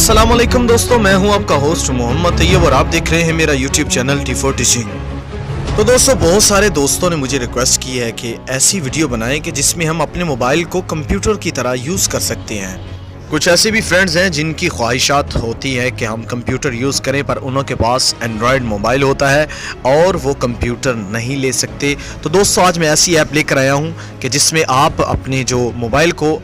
अस्सलाम वालेकुम दोस्तों, मैं हूं आपका होस्ट मोहम्मद तैयब और आप देख रहे हैं मेरा यूट्यूब चैनल T4 टीचिंग। तो दोस्तों, बहुत सारे दोस्तों ने मुझे रिक्वेस्ट की है कि ऐसी वीडियो बनाएं कि जिसमें हम अपने मोबाइल को कंप्यूटर की तरह यूज़ कर सकते हैं। कुछ ऐसे भी फ्रेंड्स हैं जिनकी ख्वाहिशात होती है कि हम कंप्यूटर यूज़ करें, पर उनके पास एंड्रॉयड मोबाइल होता है और वो कंप्यूटर नहीं ले सकते। तो दोस्तों, आज मैं ऐसी ऐप लेकर आया हूँ कि जिसमें आप अपने जो मोबाइल को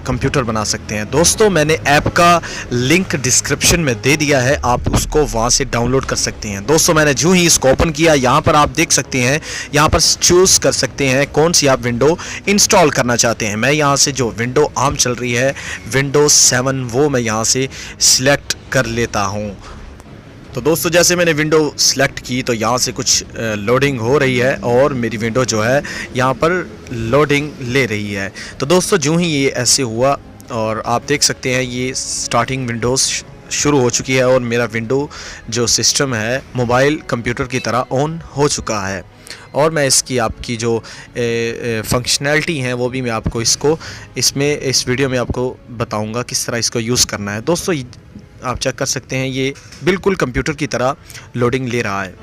कंप्यूटर बना सकते हैं। दोस्तों, मैंने ऐप का लिंक डिस्क्रिप्शन में दे दिया है, आप उसको वहां से डाउनलोड कर सकते हैं। दोस्तों, मैंने जो ही इसको ओपन किया, यहाँ पर आप देख सकते हैं, यहाँ पर चूज़ कर सकते हैं कौन सी आप विंडो इंस्टॉल करना चाहते हैं। मैं यहाँ से जो विंडो आम चल रही है विंडोज़ 7, वो मैं यहाँ से सिलेक्ट कर लेता हूँ। तो दोस्तों, जैसे मैंने विंडो सेलेक्ट की तो यहाँ से कुछ लोडिंग हो रही है और मेरी विंडो जो है यहाँ पर लोडिंग ले रही है। तो दोस्तों, जो ही ये ऐसे हुआ और आप देख सकते हैं ये स्टार्टिंग विंडोज़ शुरू हो चुकी है और मेरा विंडो जो सिस्टम है मोबाइल कंप्यूटर की तरह ऑन हो चुका है। और मैं इसकी आपकी जो फंक्शनैलिटी हैं वो भी मैं आपको इस वीडियो में आपको बताऊंगा किस तरह इसको यूज़ करना है। दोस्तों, आप चेक कर सकते हैं ये बिल्कुल कंप्यूटर की तरह लोडिंग ले रहा है।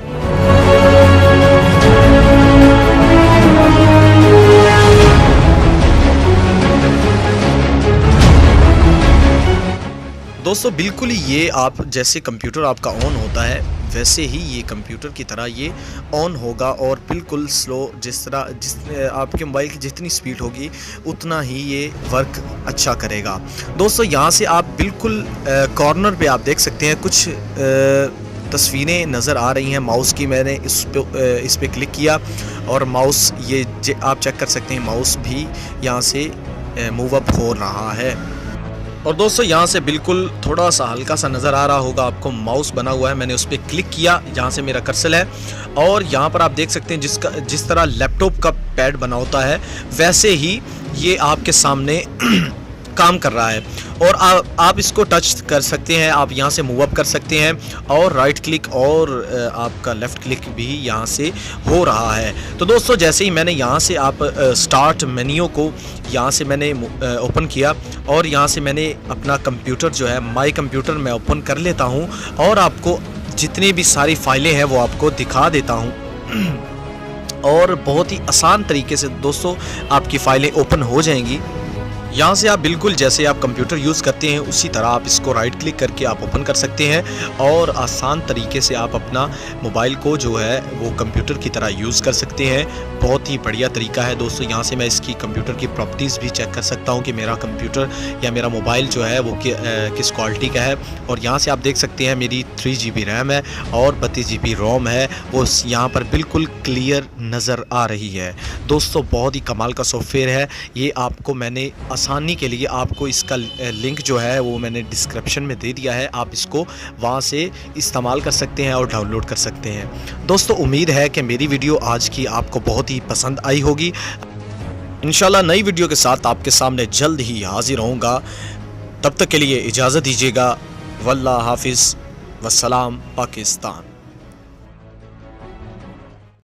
दोस्तों, बिल्कुल ही ये आप जैसे कंप्यूटर आपका ऑन होता है वैसे ही ये कंप्यूटर की तरह ये ऑन होगा और बिल्कुल स्लो, जिस आपके मोबाइल की जितनी स्पीड होगी उतना ही ये वर्क अच्छा करेगा। दोस्तों, यहाँ से आप बिल्कुल कॉर्नर पे आप देख सकते हैं कुछ तस्वीरें नज़र आ रही हैं माउस की। मैंने इस पे क्लिक किया और माउस ये आप चेक कर सकते हैं, माउस भी यहाँ से मूव अप हो रहा है। और दोस्तों, यहाँ से बिल्कुल थोड़ा सा हल्का सा नज़र आ रहा होगा आपको माउस बना हुआ है। मैंने उस पर क्लिक किया जहाँ से मेरा कर्सर है और यहाँ पर आप देख सकते हैं जिस तरह लैपटॉप का पैड बना होता है वैसे ही ये आपके सामने काम कर रहा है। और आप इसको टच कर सकते हैं, आप यहाँ से मूव अप कर सकते हैं और राइट क्लिक और आपका लेफ़्ट क्लिक भी यहाँ से हो रहा है। तो दोस्तों, जैसे ही मैंने यहाँ से आप स्टार्ट मेन्यू को यहाँ से मैंने ओपन किया और यहाँ से मैंने अपना कंप्यूटर जो है माई कंप्यूटर मैं ओपन कर लेता हूँ और आपको जितनी भी सारी फाइलें हैं वो आपको दिखा देता हूँ और बहुत ही आसान तरीके से दोस्तों आपकी फ़ाइलें ओपन हो जाएंगी। यहाँ से आप बिल्कुल जैसे आप कंप्यूटर यूज़ करते हैं उसी तरह आप इसको राइट क्लिक करके आप ओपन कर सकते हैं और आसान तरीके से आप अपना मोबाइल को जो है वो कंप्यूटर की तरह यूज़ कर सकते हैं। बहुत ही बढ़िया तरीका है दोस्तों। यहाँ से मैं इसकी कंप्यूटर की प्रॉपर्टीज़ भी चेक कर सकता हूँ कि मेरा कंप्यूटर या मेरा मोबाइल जो है वो किस क्वालिटी का है। और यहाँ से आप देख सकते हैं मेरी 3 GB रैम है और 32 GB रोम है, वो यहाँ पर बिल्कुल क्लियर नज़र आ रही है। दोस्तों, बहुत ही कमाल का सॉफ्टवेयर है ये। आपको मैंने आसानी के लिए आपको इसका लिंक जो है वो मैंने डिस्क्रिप्शन में दे दिया है, आप इसको वहाँ से इस्तेमाल कर सकते हैं और डाउनलोड कर सकते हैं। दोस्तों, उम्मीद है कि मेरी वीडियो आज की आपको बहुत ही पसंद आई होगी। इंशाल्लाह नई वीडियो के साथ आपके सामने जल्द ही हाजिर होऊंगा। तब तक के लिए इजाज़त दीजिएगा। वल्लाह हाफिज़, वस्सलाम पाकिस्तान।